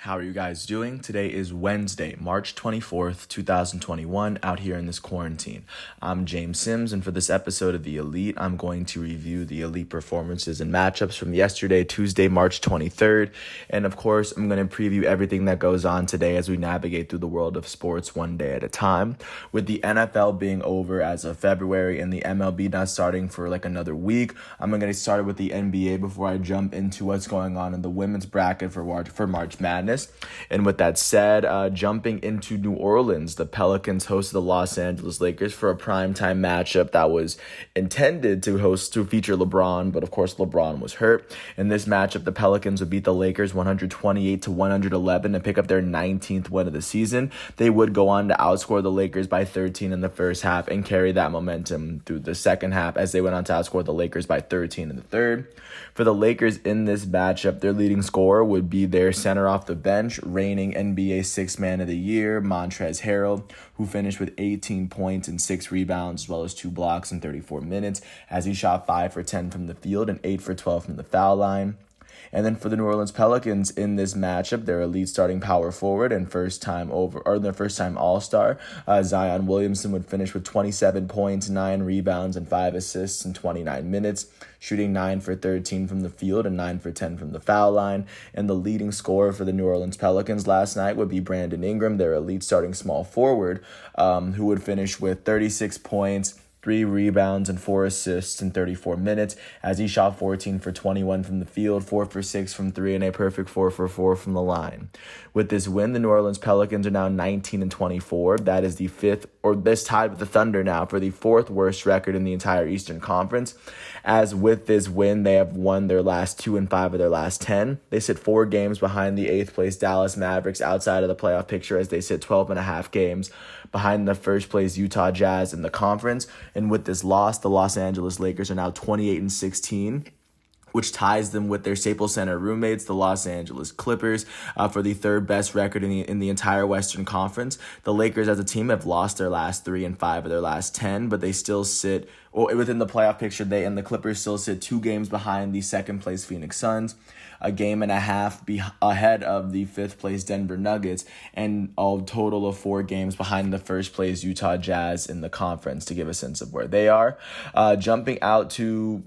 How are you guys doing? Today is Wednesday, March 24th, 2021, out here in this quarantine. I'm James Sims, and for this episode of The Elite, I'm going to review the Elite performances and matchups from yesterday, Tuesday, March 23rd. And of course, I'm going to preview everything that goes on today as we navigate through the world of sports one day at a time. With the NFL being over as of February and the MLB not starting for like another week, I'm going to get started with the NBA before I jump into what's going on in the women's bracket for March Madness. And with that said, jumping into New Orleans, the Pelicans hosted the Los Angeles Lakers for a primetime matchup that was intended to feature LeBron, but of course LeBron was hurt. In this matchup, the Pelicans would beat the Lakers 128-111 and pick up their 19th win of the season. They would go on to outscore the Lakers by 13 in the first half and carry that momentum through the second half as they went on to outscore the Lakers by 13 in the third. For the Lakers in this matchup, their leading scorer would be their center off the bench, reigning NBA Sixth Man of the Year, Montrezl Harrell, who finished with 18 points and 6 rebounds, as well as 2 blocks in 34 minutes, as he shot 5 for 10 from the field and 8 for 12 from the foul line. And then for the New Orleans Pelicans in this matchup, their elite starting power forward and first-time All-Star, Zion Williamson would finish with 27 points, 9 rebounds, and 5 assists in 29 minutes, shooting 9 for 13 from the field and 9 for 10 from the foul line. And the leading scorer for the New Orleans Pelicans last night would be Brandon Ingram, their elite starting small forward, who would finish with 36 points, 3 rebounds, and 4 assists in 34 minutes as he shot 14 for 21 from the field, 4 for 6 from 3, and a perfect 4 for 4 from the line. With this win, the New Orleans Pelicans are now 19-24. That is the fifth, or this tied with the Thunder now, for the 4th worst record in the entire Eastern Conference. As with this win, they have won their last 2 and 5 of their last 10. They sit 4 games behind the 8th place Dallas Mavericks outside of the playoff picture as they sit 12.5 games behind the first place Utah Jazz in the conference. And with this loss, the Los Angeles Lakers are now 28-16. Which ties them with their Staples Center roommates, the Los Angeles Clippers, for the 3rd best record in the entire Western Conference. The Lakers as a team have lost their last 3 and 5 of their last 10, but they still sit within the playoff picture. They and the Clippers still sit 2 games behind the 2nd place Phoenix Suns, a game and a half ahead of the 5th place Denver Nuggets, and a total of 4 games behind the 1st place Utah Jazz in the conference, to give a sense of where they are. Jumping out to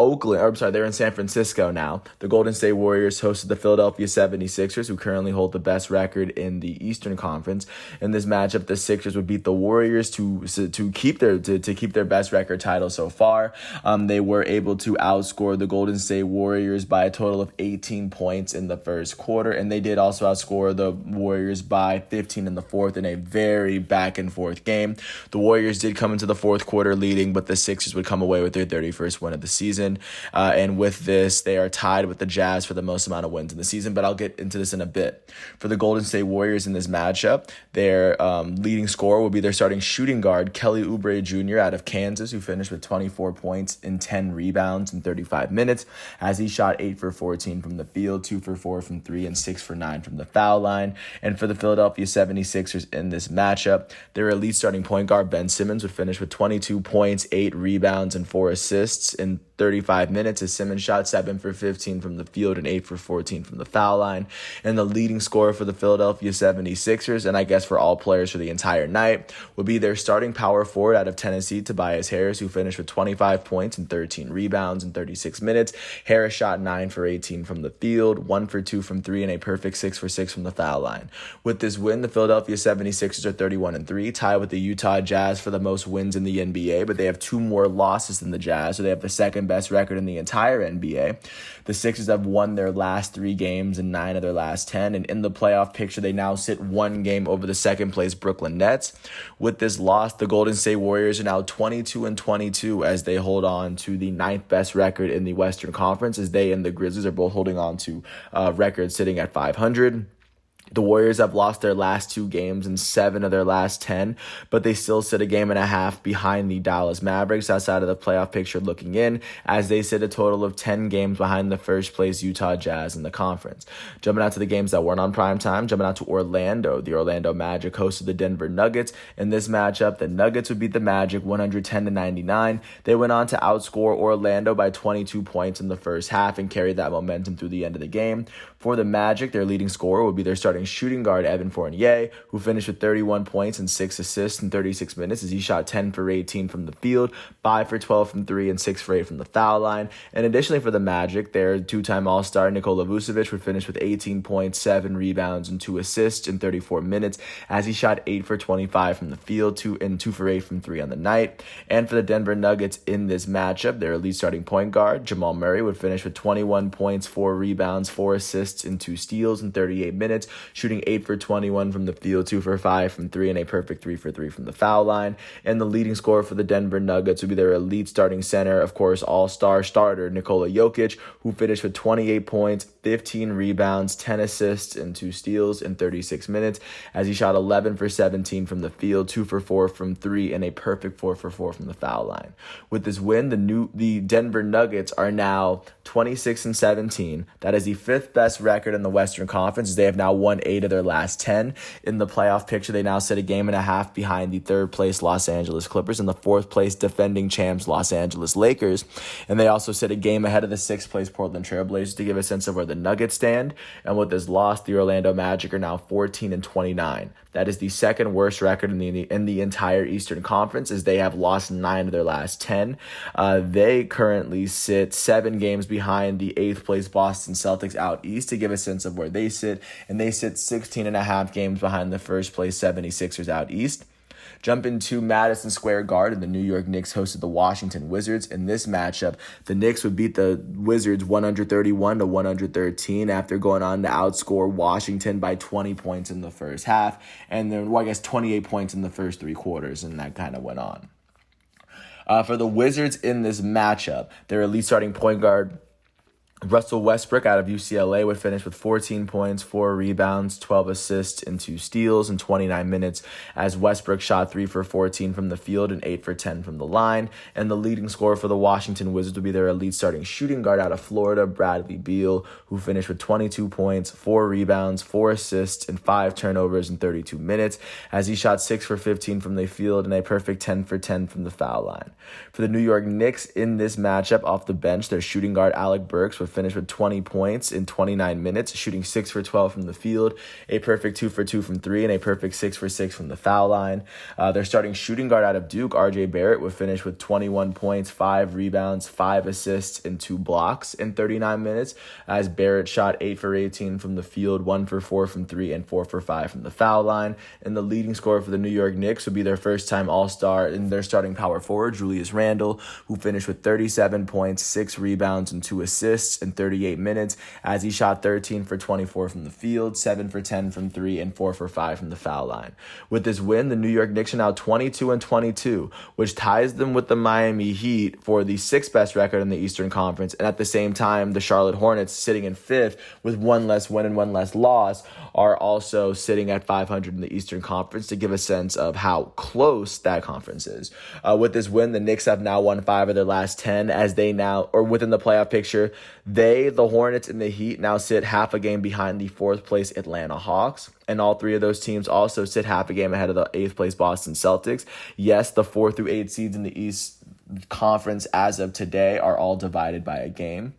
they're in San Francisco now. The Golden State Warriors hosted the Philadelphia 76ers, who currently hold the best record in the Eastern Conference. In this matchup, the Sixers would beat the Warriors to keep their best record title so far. They were able to outscore the Golden State Warriors by a total of 18 points in the first quarter, and they did also outscore the Warriors by 15 in the fourth in a very back and forth game. The Warriors did come into the fourth quarter leading, but the Sixers would come away with their 31st win of the season. And with this, they are tied with the Jazz for the most amount of wins in the season, but I'll get into this in a bit. For the Golden State Warriors in this matchup, their leading scorer will be their starting shooting guard, Kelly Oubre Jr. out of Kansas, who finished with 24 points and 10 rebounds in 35 minutes, as he shot 8 for 14 from the field, 2 for 4 from 3, and 6 for 9 from the foul line. And for the Philadelphia 76ers in this matchup, their elite starting point guard, Ben Simmons, would finish with 22 points, 8 rebounds, and 4 assists in 35 minutes as Simmons shot 7 for 15 from the field and 8 for 14 from the foul line. And the leading scorer for the Philadelphia 76ers, and I guess for all players for the entire night, would be their starting power forward out of Tennessee, Tobias Harris, who finished with 25 points and 13 rebounds in 36 minutes. Harris shot 9 for 18 from the field, 1 for 2 from 3, and a perfect 6 for 6 from the foul line. With this win, the Philadelphia 76ers are 31-3, tied with the Utah Jazz for the most wins in the NBA, but they have 2 more losses than the Jazz, so they have the 2nd best record in the entire NBA. The Sixers have won their last 3 games and 9 of their last 10, and in the playoff picture, they now sit 1 game over the 2nd place Brooklyn Nets. With this loss, the Golden State Warriors are now 22-22 as they hold on to the 9th best record in the Western Conference, as they and the Grizzlies are both holding on to records sitting at 500. The Warriors have lost their last 2 games and 7 of their last 10, but they still sit a game and a half behind the Dallas Mavericks outside of the playoff picture looking in, as they sit a total of 10 games behind the first place Utah Jazz in the conference. Jumping out to the games that weren't on primetime, jumping out to Orlando. The Orlando Magic hosted the Denver Nuggets. In this matchup, the Nuggets would beat the Magic 110-99. They went on to outscore Orlando by 22 points in the first half and carried that momentum through the end of the game. For the Magic, their leading scorer would be their starting shooting guard Evan Fournier, who finished with 31 points and 6 assists in 36 minutes as he shot 10 for 18 from the field, 5 for 12 from 3, and 6 for 8 from the foul line. And additionally for the Magic, their 2-time All-Star Nikola Vucevic would finish with 18 points, 7 rebounds, and 2 assists in 34 minutes as he shot 8 for 25 from the field, 2 for 8 from 3 on the night. And for the Denver Nuggets in this matchup, their elite starting point guard Jamal Murray would finish with 21 points, 4 rebounds, 4 assists, and 2 steals in 38 minutes, shooting 8 for 21 from the field, 2 for 5 from 3, and a perfect 3 for 3 from the foul line. And the leading scorer for the Denver Nuggets would be their elite starting center, of course, all-star starter Nikola Jokic, who finished with 28 points, 15 rebounds, 10 assists, and 2 steals in 36 minutes as he shot 11 for 17 from the field, 2 for 4 from 3, and a perfect 4 for 4 from the foul line. With this win, the Denver Nuggets are now 26-17. That is the 5th best record in the Western Conference. They have now won 8 of their last 10. In the playoff picture, they now sit a game and a half behind the 3rd place Los Angeles Clippers and the 4th place defending champs Los Angeles Lakers. And they also sit a game ahead of the 6th place Portland Trailblazers to give a sense of where the Nuggets stand. And with this loss, the Orlando Magic are now 14-29. That is the 2nd worst record in the entire Eastern Conference, as they have lost 9 of their last 10. They currently sit 7 games behind the 8th place Boston Celtics out east to give a sense of where they sit, and they sit 16 and a half games behind the 1st place 76ers out east. Jump into Madison Square Garden. The New York Knicks hosted the Washington Wizards. In this matchup, the Knicks would beat the Wizards 131-113 after going on to outscore Washington by 20 points in the first half, and then, 28 points in the first 3 quarters, and that kind of went on. For the Wizards in this matchup, their elite starting point guard Russell Westbrook out of UCLA would finish with 14 points, 4 rebounds, 12 assists, and 2 steals in 29 minutes as Westbrook shot 3 for 14 from the field and 8 for 10 from the line. And the leading scorer for the Washington Wizards would be their elite starting shooting guard out of Florida, Bradley Beal, who finished with 22 points, 4 rebounds, 4 assists, and 5 turnovers in 32 minutes as he shot 6 for 15 from the field and a perfect 10 for 10 from the foul line. For the New York Knicks in this matchup off the bench, their shooting guard Alec Burks would finish with 20 points in 29 minutes, shooting 6 for 12 from the field, a perfect 2 for 2 from 3, and a perfect 6 for 6 from the foul line. Their starting shooting guard out of Duke, RJ Barrett, would finish with 21 points, 5 rebounds, 5 assists, and 2 blocks in 39 minutes, as Barrett shot 8 for 18 from the field, 1 for 4 from 3, and 4 for 5 from the foul line. And the leading scorer for the New York Knicks would be their first-time All-Star and their starting power forward, Julius Randle, who finished with 37 points, 6 rebounds, and 2 assists in 38 minutes as he shot 13 for 24 from the field, 7 for 10 from 3, and 4 for 5 from the foul line. With this win, the New York Knicks are now 22-22, which ties them with the Miami Heat for the 6th best record in the Eastern Conference. And at the same time, the Charlotte Hornets, sitting in 5th with 1 less win and 1 less loss, are also sitting at 500 in the Eastern Conference to give a sense of how close that conference is. With this win, the Knicks have now won 5 of their last 10 as they now, or within the playoff picture, the Hornets and the Heat now sit half a game behind the 4th place Atlanta Hawks. And all 3 of those teams also sit half a game ahead of the 8th place Boston Celtics. Yes, the 4 through 8 seeds in the East Conference as of today are all divided by a game.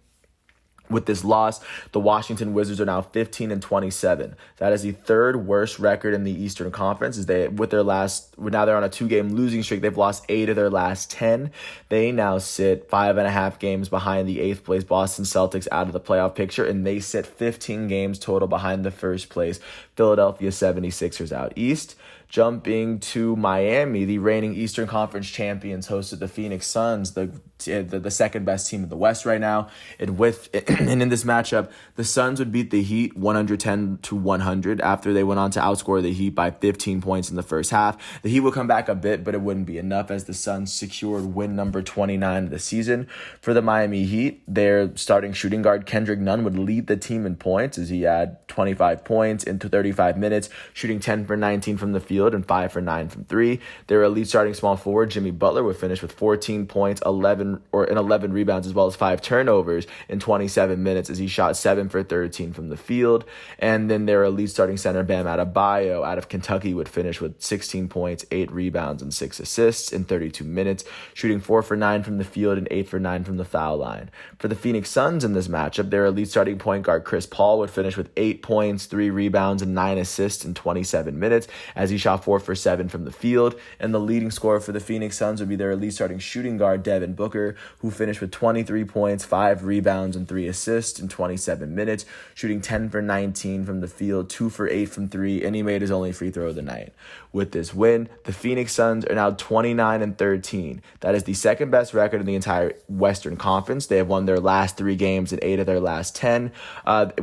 With this loss, the Washington Wizards are now 15-27. That is the 3rd worst record in the Eastern Conference. Now they're on a 2-game losing streak. They've lost 8 of their last 10. They now sit 5.5 games behind the 8th place Boston Celtics out of the playoff picture, and they sit 15 games total behind the 1st place Philadelphia 76ers out east. Jumping to Miami, the reigning Eastern Conference champions hosted the Phoenix Suns, the second best team in the West right now. And in this matchup, the Suns would beat the Heat 110-100 after they went on to outscore the Heat by 15 points in the first half. The Heat would come back a bit, but it wouldn't be enough as the Suns secured win number 29 of the season. For the Miami Heat, their starting shooting guard Kendrick Nunn would lead the team in points as he had 25 points into 35 minutes, shooting 10 for 19 from the field and 5 for 9 from 3. Their elite starting small forward Jimmy Butler would finish with 14 points, 11 rebounds, as well as 5 turnovers in 27 minutes as he shot 7 for 13 from the field. And then their elite starting center Bam Adebayo out of Kentucky would finish with 16 points, 8 rebounds, and 6 assists in 32 minutes, shooting 4 for 9 from the field and 8 for 9 from the foul line. For the Phoenix Suns in this matchup, their elite starting point guard Chris Paul would finish with 8 points, 3 rebounds, and 9 assists in 27 minutes as he shot 4 for 7 from the field. And the leading scorer for the Phoenix Suns would be their elite starting shooting guard Devin Booker, who finished with 23 points, 5 rebounds, and 3 assists in 27 minutes, shooting 10 for 19 from the field, 2 for 8 from 3, and he made his only free throw of the night. With this win, the Phoenix Suns are now 29-13. That is the second best record in the entire Western Conference. They have won their last 3 games in 8 of their last 10.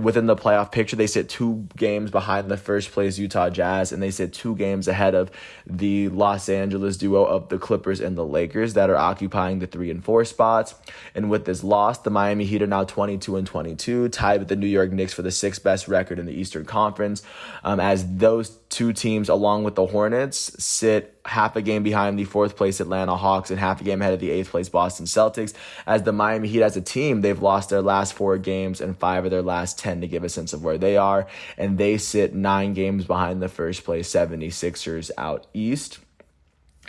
Within the playoff picture, they sit 2 games behind the first place Utah Jazz, and they sit 2 games ahead of the Los Angeles duo of the Clippers and the Lakers that are occupying the 3 and 4 spots. And with this loss, the Miami Heat are now 22-22, tied with the New York Knicks for the 6th best record in the Eastern Conference, as those 2 teams, along with the Hornets, sit half a game behind the 4th place Atlanta Hawks and half a game ahead of the 8th place Boston Celtics. As the Miami Heat as a team, they've lost their last 4 games and 5 of their last 10 to give a sense of where they are, and they sit 9 games behind the first place 76ers out east.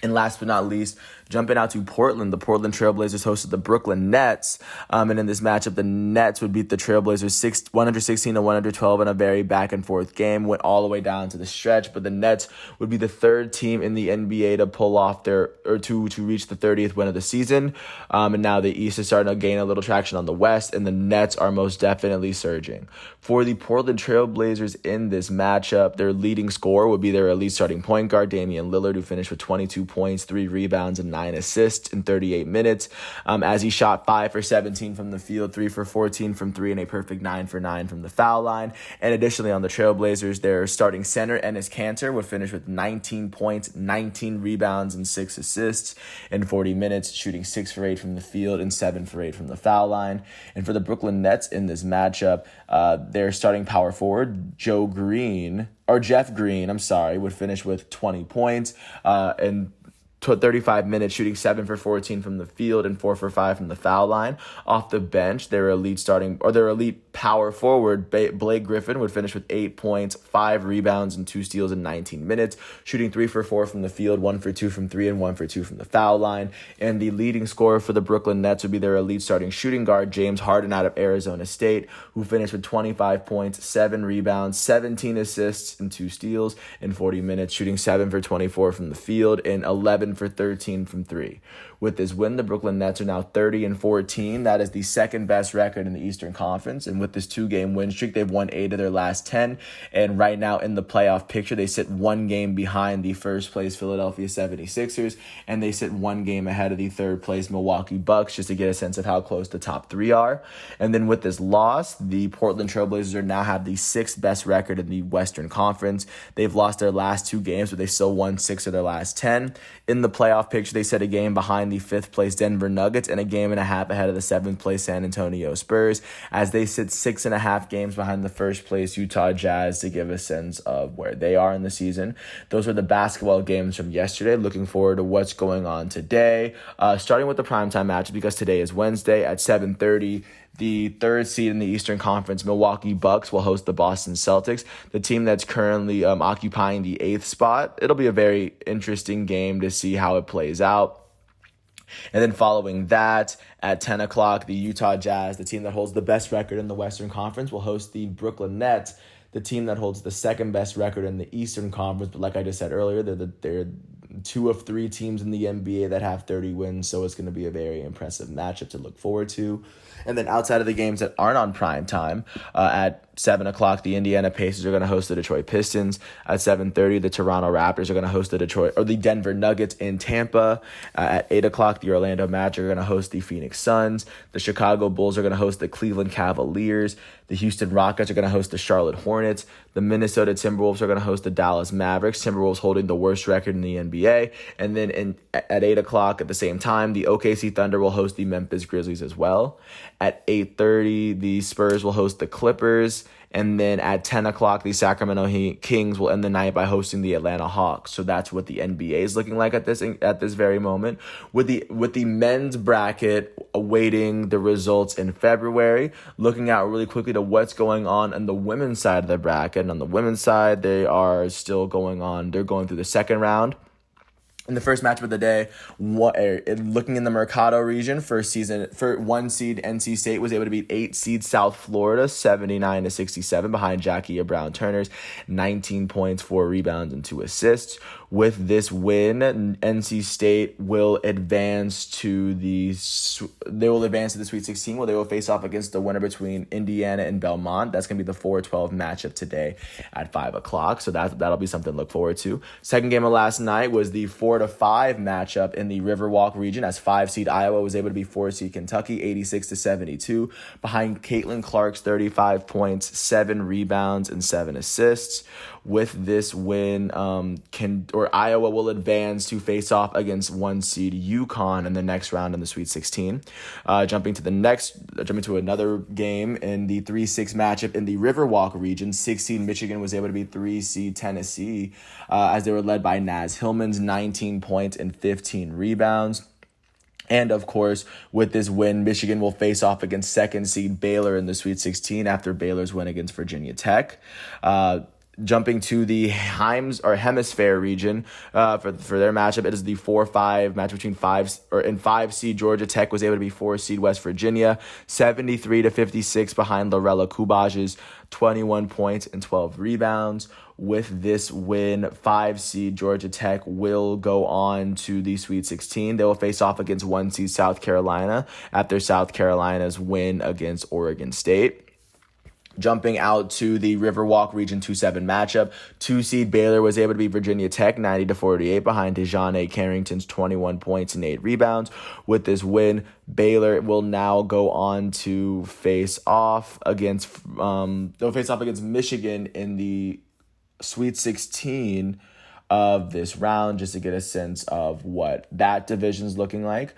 And last but not least, jumping out to Portland, the Portland Trailblazers hosted the Brooklyn Nets. And in this matchup, the Nets would beat the Trailblazers 116-112 in a very back-and-forth game. Went all the way down to the stretch, but the Nets would be the 3rd team in the NBA to pull off to reach the 30th win of the season. And now the East is starting to gain a little traction on the West, and the Nets are most definitely surging. For the Portland Trailblazers in this matchup, their leading scorer would be their elite starting point guard, Damian Lillard, who finished with 22 points, 3 rebounds, and 9 assists in 38 minutes, as he shot 5 for 17 from the field, 3 for 14 from 3, and a perfect 9 for 9 from the foul line. And additionally, on the Trailblazers, their starting center, Enes Kanter, would finish with 19 points, 19 rebounds, and 6 assists in 40 minutes, shooting 6 for 8 from the field and 7 for 8 from the foul line. And for the Brooklyn Nets in this matchup, their starting power forward, Jeff Green, would finish with 20 points and 35 minutes, shooting 7 for 14 from the field and 4 for 5 from the foul line. Off the bench, their elite power forward, Blake Griffin, would finish with 8 points, 5 rebounds, and 2 steals in 19 minutes, shooting 3 for 4 from the field, 1 for 2 from 3, and 1 for 2 from the foul line. And the leading scorer for the Brooklyn Nets would be their elite starting shooting guard, James Harden, out of Arizona State, who finished with 25 points, 7 rebounds, 17 assists, and 2 steals in 40 minutes, shooting 7 for 24 from the field and 11 for 13 from 3. With this win, the Brooklyn Nets are now 30-14. That is the 2nd best record in the Eastern Conference. And with this 2-game win streak, they've won 8 of their last 10. And right now in the playoff picture, they sit 1 game behind the 1st place Philadelphia 76ers, and they sit 1 game ahead of the 3rd place Milwaukee Bucks, just to get a sense of how close the top 3 are. And then with this loss, the Portland Trailblazers now have the 6th best record in the Western Conference. They've lost their last 2 games, but they still won 6 of their last 10. In the playoff picture, they set a game behind the 5th place Denver Nuggets and a game and a half ahead of the 7th place San Antonio Spurs, as they sit 6.5 games behind the 1st place Utah Jazz, to give a sense of where they are in the season. Those were the basketball games from yesterday. Looking forward to what's going on today, starting with the primetime match, because today is Wednesday at 7:30. The 3rd seed in the Eastern Conference, Milwaukee Bucks, will host the Boston Celtics, the team that's currently occupying the 8th spot. It'll be a very interesting game to see how it plays out. And then following that, at 10 o'clock, the Utah Jazz, the team that holds the best record in the Western Conference, will host the Brooklyn Nets, the team that holds the 2nd best record in the Eastern Conference. But like I just said earlier, they're 2 of 3 teams in the NBA that have 30 wins, so it's going to be a very impressive matchup to look forward to. And then outside of the games that aren't on prime time, at 7 o'clock, the Indiana Pacers are going to host the Detroit Pistons. At 7:30, the Toronto Raptors are going to host the Denver Nuggets in Tampa. At 8 o'clock, the Orlando Magic are going to host the Phoenix Suns. The Chicago Bulls are going to host the Cleveland Cavaliers. The Houston Rockets are going to host the Charlotte Hornets. The Minnesota Timberwolves are going to host the Dallas Mavericks. Timberwolves holding the worst record in the NBA. And then at 8 o'clock at the same time, the OKC Thunder will host the Memphis Grizzlies as well. At 8:30, the Spurs will host the Clippers. And then at 10 o'clock, the Sacramento Kings will end the night by hosting the Atlanta Hawks. So that's what the NBA is looking like at this very moment. With the men's bracket awaiting the results in February, looking out really quickly to what's going on the women's side of the bracket. And on the women's side, they are still going on. They're going through the second round. In the first matchup of the day, looking in the Mercado region for 1 seed NC State was able to beat 8 seed South Florida 79-67 behind Jackie Brown Turner's 19 points, 4 rebounds, and 2 assists. With this win, NC State will advance to the Sweet 16, where they will face off against the winner between Indiana and Belmont. That's going to be the 4-12 matchup today at 5 o'clock. So that'll be something to look forward to. Second game of last night was the 4-5 matchup in the Riverwalk region, as 5 seed Iowa was able to beat 4 seed Kentucky 86-72 behind Caitlin Clark's 35 points, 7 rebounds, and 7 assists. With this win, Iowa will advance to face off against 1 seed UConn in the next round in the Sweet 16. Jumping to another game in the 3-6 matchup in the Riverwalk region, 6 seed Michigan was able to beat 3 seed Tennessee as they were led by Naz Hillman's 19 points and 15 rebounds. And, of course, with this win, Michigan will face off against 2nd seed Baylor in the Sweet 16 after Baylor's win against Virginia Tech. Jumping to the Hemisphere region for their matchup, it is the 4-5 match between 5 seed Georgia Tech was able to be 4 seed West Virginia, 73-56 behind Lorela Kubaj's 21 points and 12 rebounds. With this win, 5 seed Georgia Tech will go on to the Sweet 16. They will face off against 1 seed South Carolina after South Carolina's win against Oregon State. Jumping out to the Riverwalk Region 2-7 matchup, 2 seed Baylor was able to beat Virginia Tech 90-48 behind Dejounte Carrington's 21 points and 8 rebounds. With this win, Baylor will now go on to face off against Michigan in the Sweet 16 of this round, just to get a sense of what that division's looking like.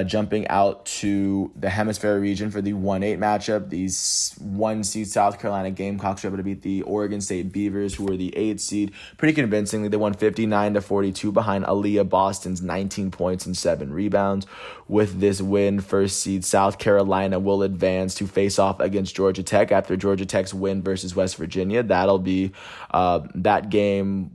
Jumping out to the Hemisphere region for the 1-8 matchup, these 1 seed South Carolina Gamecocks were able to beat the Oregon State Beavers, who were the 8 seed, pretty convincingly. They won 59-42 behind Aaliyah Boston's 19 points and 7 rebounds. With this win, 1st seed South Carolina will advance to face off against Georgia Tech after Georgia Tech's win versus West Virginia. That'll be that game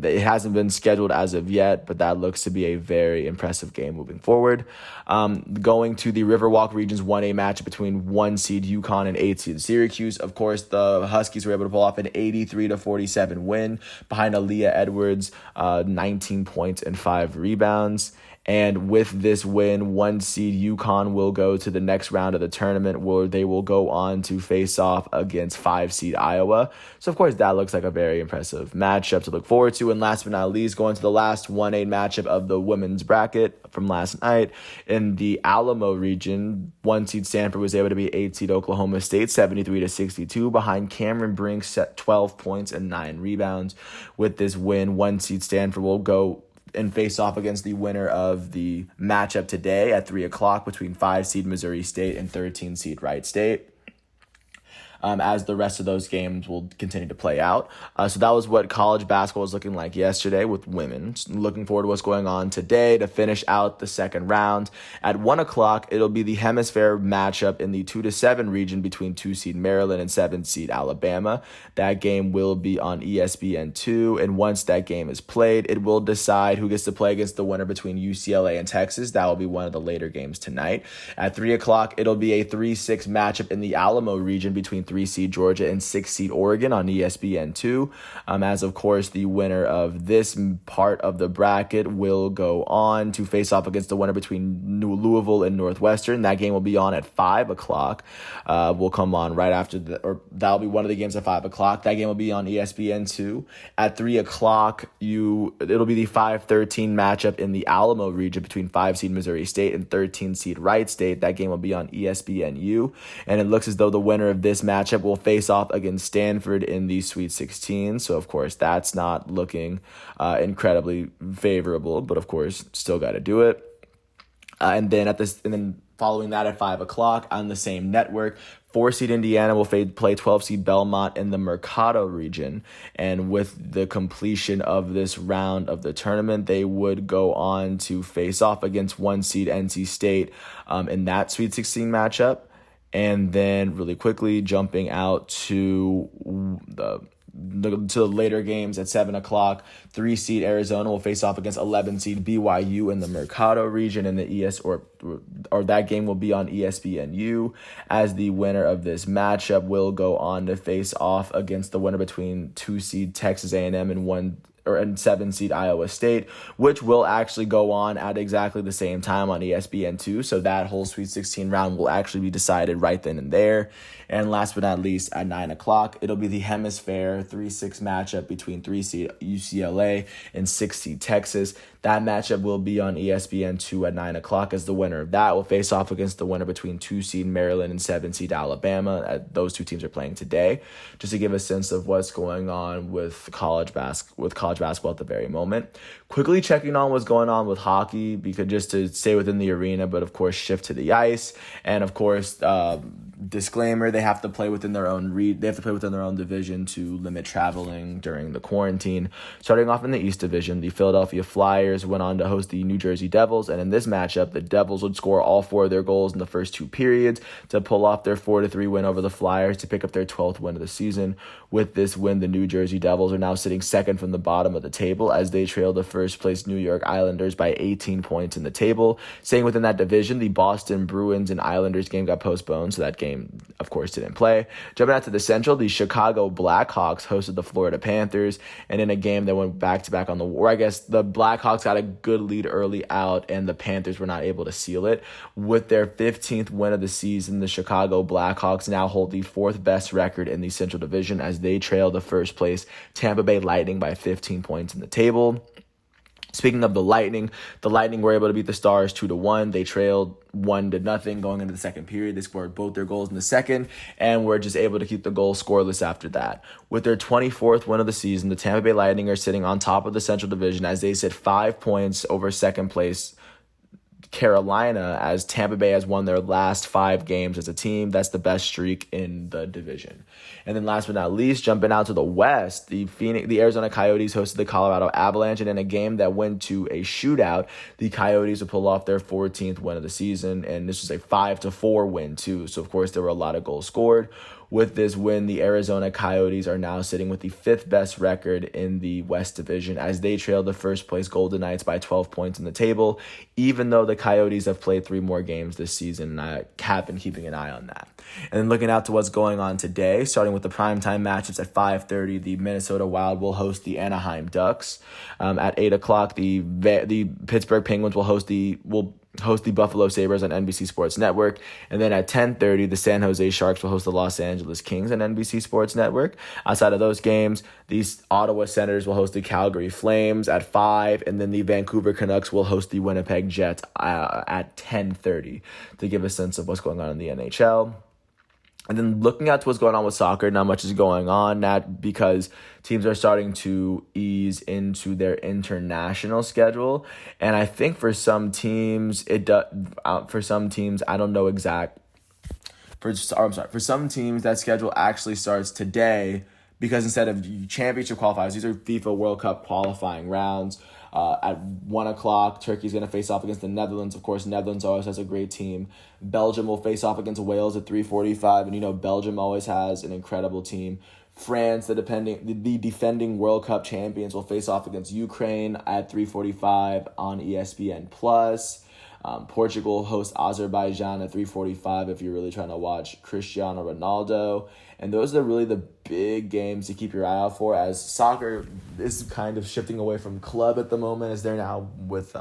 it hasn't been scheduled as of yet, but that looks to be a very impressive game moving forward. Going to the Riverwalk Region's 1A matchup between 1 seed UConn and 8 seed Syracuse. Of course, the Huskies were able to pull off an 83-47 win behind Aaliyah Edwards, 19 points and 5 rebounds. And with this win, 1 seed UConn will go to the next round of the tournament, where they will go on to face off against 5 seed Iowa. So, of course, that looks like a very impressive matchup to look forward to. And last but not least, going to the last 1-8 matchup of the women's bracket from last night in the Alamo region, 1 seed Stanford was able to beat 8 seed Oklahoma State 73-62 behind Cameron Brink's 12 points and 9 rebounds. With this win, 1 seed Stanford will go and face off against the winner of the matchup today at 3 o'clock between 5 seed Missouri State and 13 seed Wright State. As the rest of those games will continue to play out. So that was what college basketball was looking like yesterday with women. Looking forward to what's going on today to finish out the second round. At 1 o'clock, it'll be the Hemisphere matchup in the 2-7 region between 2 seed Maryland and 7 seed Alabama. That game will be on ESPN2, and once that game is played, it will decide who gets to play against the winner between UCLA and Texas. That will be one of the later games tonight. At 3 o'clock, it'll be a 3-6 matchup in the Alamo region between 3 3 seed Georgia and 6 seed Oregon on ESPN2. As of course, the winner of this part of the bracket will go on to face off against the winner between Louisville and Northwestern. That game will be on at 5 o'clock. Will come on right after that'll be one of the games at 5 o'clock. That game will be on ESPN2. At 3 o'clock, it'll be the 5-13 matchup in the Alamo region between 5 seed Missouri State and 13 seed Wright State. That game will be on ESPNU. And it looks as though the winner of this matchup will face off against Stanford in the Sweet 16. So, of course, that's not looking incredibly favorable, but of course, still got to do it. And then following that at 5 o'clock on the same network, 4 seed Indiana will play 12 seed Belmont in the Mercado region. And with the completion of this round of the tournament, they would go on to face off against 1 seed NC State in that Sweet 16 matchup. And then really quickly jumping out to the later games at 7 o'clock, 3 seed Arizona will face off against 11 seed BYU in the Mercado region, and that game will be on ESPNU, as the winner of this matchup will go on to face off against the winner between 2 seed Texas A&M and 7 seed Iowa State, which will actually go on at exactly the same time on ESPN2. So that whole Sweet 16 round will actually be decided right then and there. And last but not least, at 9 o'clock, it'll be the Hemisphere 3-6 matchup between 3 seed UCLA and 6 seed Texas. That matchup will be on ESPN2 at 9 o'clock, as the winner of that will face off against the winner between 2 seed Maryland and 7 seed Alabama. Those two teams are playing today, just to give a sense of what's going on with college basketball at the very moment. Quickly checking on what's going on with hockey, because just to stay within the arena, but of course shift to the ice. And of course, disclaimer, they have to play within their own division to limit traveling during the quarantine. Starting off in the East Division, the Philadelphia Flyers went on to host the New Jersey Devils, and in this matchup, the Devils would score all 4 of their goals in the first 2 periods to pull off their 4-3 win over the Flyers to pick up their 12th win of the season. With this win, the New Jersey Devils are now sitting second from the bottom of the table, as they trail the first place New York Islanders by 18 points in the table. Staying within that division, the Boston Bruins and Islanders game got postponed, so that game, of course, didn't play. Jumping out to the Central, the Chicago Blackhawks hosted the Florida Panthers, and in a game that went back-to-back on the war, I guess the Blackhawks got a good lead early out, and the Panthers were not able to seal it. With their 15th win of the season, the Chicago Blackhawks now hold the 4th best record in the Central Division, as they trail the first place Tampa Bay Lightning by 15 points in the table. Speaking of the Lightning were able to beat the Stars 2-1. They trailed 1-0 going into the second period. They scored both their goals in the second, and were just able to keep the goal scoreless after that. With their 24th win of the season, the Tampa Bay Lightning are sitting on top of the Central Division, as they sit 5 points over second place Carolina, as Tampa Bay has won their last 5 games as a team. That's the best streak in the division. And then last but not least, jumping out to the West, the Arizona Coyotes hosted the Colorado Avalanche, and in a game that went to a shootout, the Coyotes would pull off their 14th win of the season, and this was a 5-4 win too. So of course there were a lot of goals scored. With this win, the Arizona Coyotes are now sitting with the 5th best record in the West Division, as they trail the first place Golden Knights by 12 points in the table, even though the Coyotes have played 3 more games this season, and I have been keeping an eye on that. And then looking out to what's going on today, starting with the primetime matchups at 5:30, the Minnesota Wild will host the Anaheim Ducks. At 8 o'clock, the Pittsburgh Penguins will host the Buffalo Sabres on NBC Sports Network. And then at 10:30, the San Jose Sharks will host the Los Angeles Kings on NBC Sports Network. Outside of those games, the Ottawa Senators will host the Calgary Flames at 5, and then the Vancouver Canucks will host the Winnipeg Jets at 10:30 to give a sense of what's going on in the NHL. And then looking at what's going on with soccer, not much is going on, not because teams are starting to ease into their international schedule. And I think for some teams, I don't know exact. For some teams, that schedule actually starts today, because instead of championship qualifiers, these are FIFA World Cup qualifying rounds. At 1 o'clock, Turkey's going to face off against the Netherlands. Of course, Netherlands always has a great team. Belgium will face off against Wales at 3:45, and Belgium always has an incredible team. France, the defending World Cup champions, will face off against Ukraine at 3:45 on ESPN+. Portugal hosts Azerbaijan at 3:45 if you're really trying to watch Cristiano Ronaldo. And those are really the big games to keep your eye out for, as soccer is kind of shifting away from club at the moment, as they're now with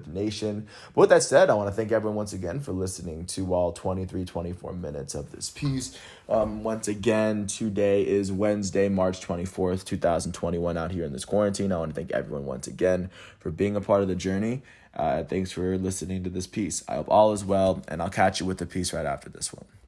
nation. But with that said, I want to thank everyone once again for listening to all 24 minutes of this piece. Once again, today is Wednesday, March 24th, 2021, out here in this quarantine. I want to thank everyone once again for being a part of the journey. Thanks for listening to this piece. I hope all is well, and I'll catch you with the piece right after this one.